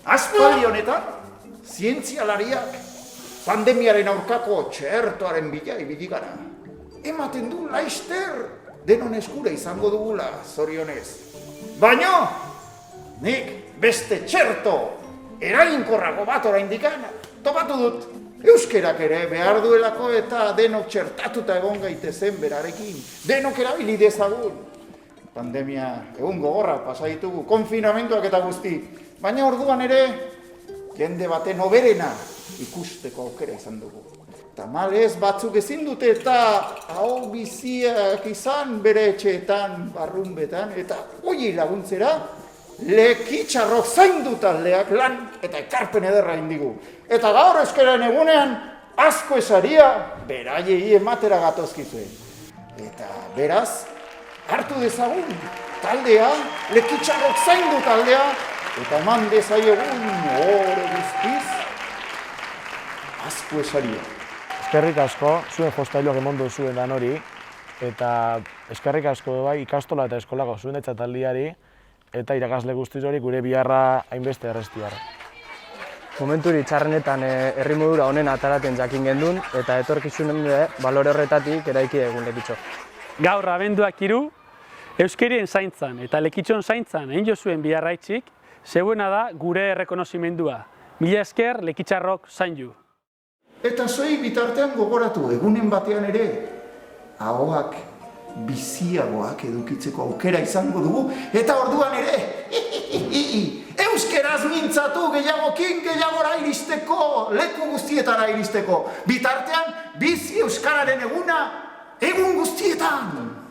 Aspaldi honetan, zientzialariak pandemiaren aurkako txertoaren bila ibili gara. Ematen du laizter denon eskura izango dugula, zorionez. Baina, nik beste txerto eraginkorrago bat oraindik topatu dut. Euskerak ere behar duelako eta denok txertatuta egon gaitezen berarekin. Denok erabili dezagun. Pandemia egun gogorra pasa ditugu, konfinamenduak eta guzti. Baina orduan ere, jende baten oberena ikusteko aukera izan dugu. Tamalez batzuk ezin dute eta hau biziak izan bere etxeetan, barrunbetan, eta hori laguntzera, lekitxarrok zaindu taldeak lan eta ekarpen ederra indigu. Eta gaur euskaren egunean, asko esaria, beraiei ematera gatozkizuen. Eta beraz, hartu dezagun taldea, lekitxarrok zaindu taldea, eta eman dezaiegun ore guztiz, asko esaria. Eskerrik asko, zuen jostailuak emondu zuen dan hori, eta eskerrik asko bai ikastola eta eskolako zuen etxataldiari, eta irakasle guztiz hori gure biharra hainbeste errestiara. Momenturi txarrenetan herri modura honen ataraten jakin gendun, eta etorkizunen balore horretatik eraiki egun lekitxo. Gaur abenduak 3, euskerien zaintzan eta lekitxon zaintzan egin jozuen biharraitzik, zeuena da gure errekonozimendua. Mila esker lekitxarrok zaindu. Eta zuei bitartean gogoratu egunen batean ere, ahoak biziagoak edukitzeko aukera izango dugu, eta orduan ere, euskeraz mintzatu gehiagokin gehiagora iristeko, leku guztietara iristeko. Bitartean, bizi euskararen eguna, egun guztietan!